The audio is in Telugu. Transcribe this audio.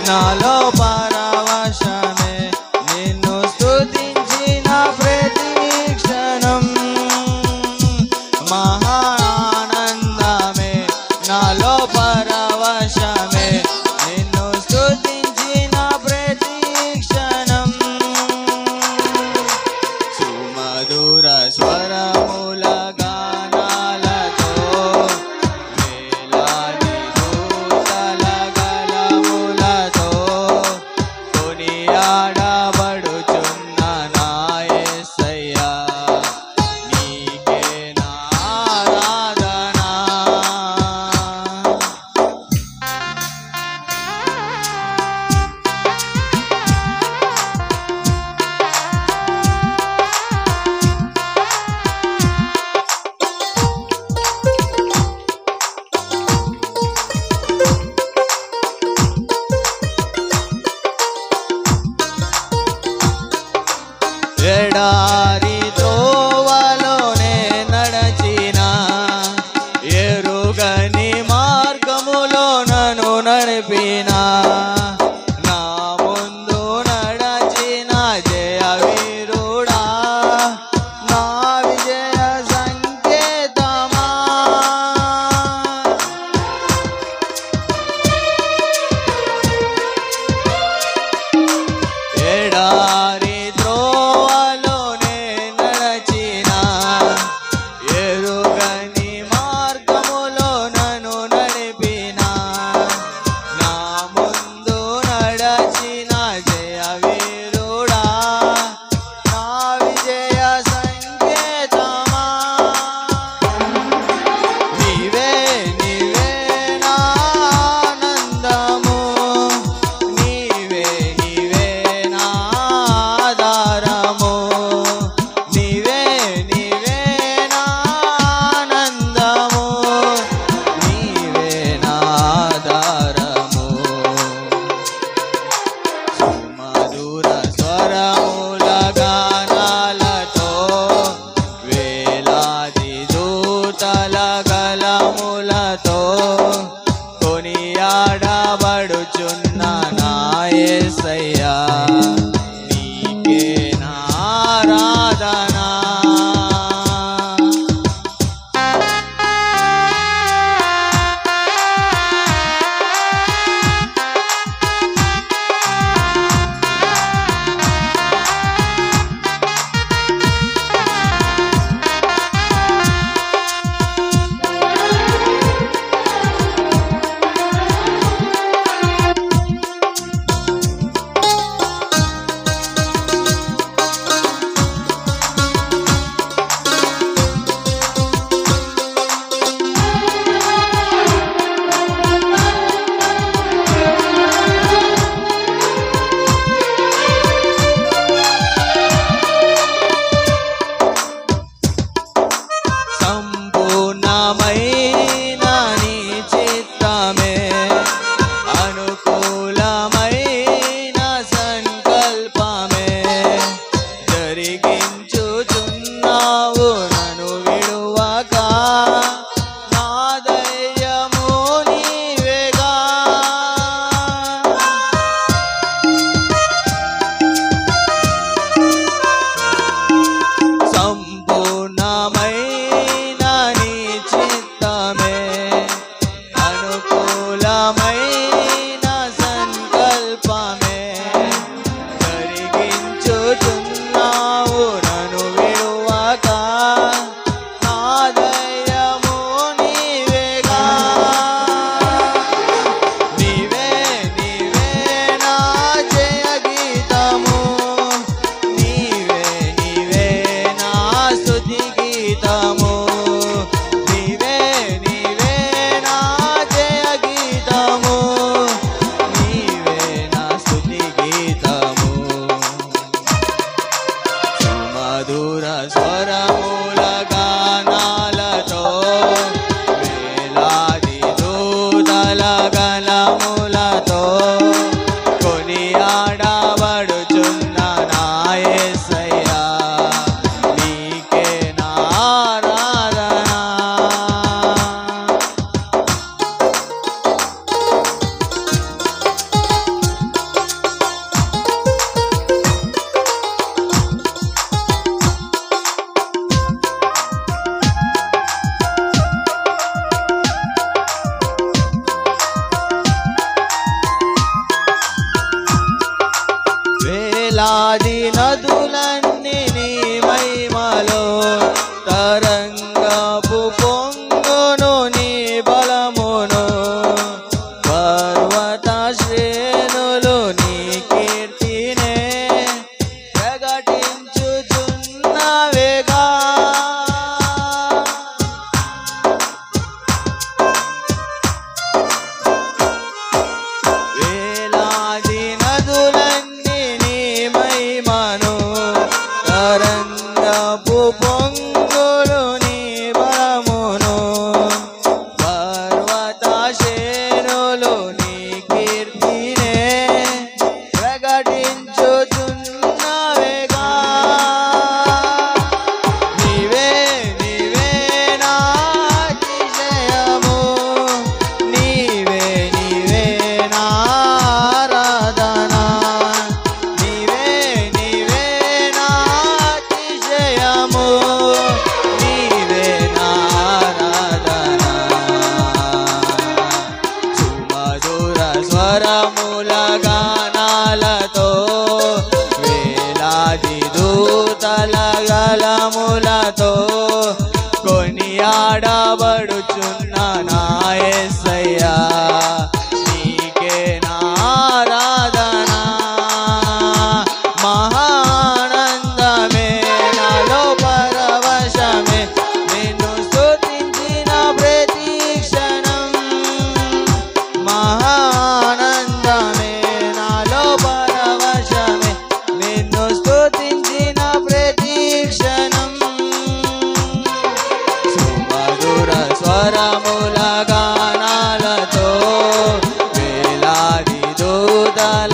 నాలో పరవశమే నిన్ను స్తుతించిన ప్రతి క్షణం మహానందమే నాలో పరవశమే నిన్ను స్తుతించిన ప్రతి క్షణం సుమధుర స్వరముల గానాలతో వేలాది దూతల గళములతో కొనియాడబడుచున్న నా యేసయ్యా నీకే నా ఆరాధన ఎడారి త్రోవలోనే నడచిన ఎరుగని మార్గములో నన్ను నడిపిన నా ముందు నడచిన జయ వీరుడా నా విజయ సంకేతమా ఎడారి త్రోవలోనే నడచిన ఎరుగని మార్గములో నన్ను నడిపిన నా ముందు నడచిన జయ వీరుడా నా విజయ సంకేతమా నీవే నీవే నా ఆనందము నీవే నీవే నా ఆధారము నీవే నీవే నా ఆనందము నీవే నా ఆధారము సుమధుర స్వరముల గానాలతో వేలాది దూతల గళములతో కొనియాడబడుచున్న నా యేసయ్యా నీకే నా ఆరాధన వేలాది నదులన్నీ నీ మహిమలో తరంగపు పొంగును నీ బలమును పర్వత శ్రేణులు నీ కీర్తినే ప్రకటించుచున్నవేగా వేలాది నదులన్నీ నీ మహిమను తరంగపు పొంగులు నీ బలమును పర్వత శ్రేణులు నీ కీర్తినే ప్రకటించుచున్నవేగా నీవే నీవే నా అతిశయము నీవే నీవే నా ఆరాధన నీవే నీవే నా అతిశయము నీవే నా ఆరాధన సుమధుర స్వరముల గానాలతో వేలాది దూతల గలములతో కొనియాడబడుచున్న నా యేసయ్యా నీకే నా ఆరాధన మహానందమే నాలో పరవశమే నిన్ను స్తుతించిన ప్రతి క్షణం మహానందమే నాలో పరవశమే నిన్ను స్తుతించిన ప్రతి క్షణం సుమధుర స్వరముల గానాలతో వేలాది దూతల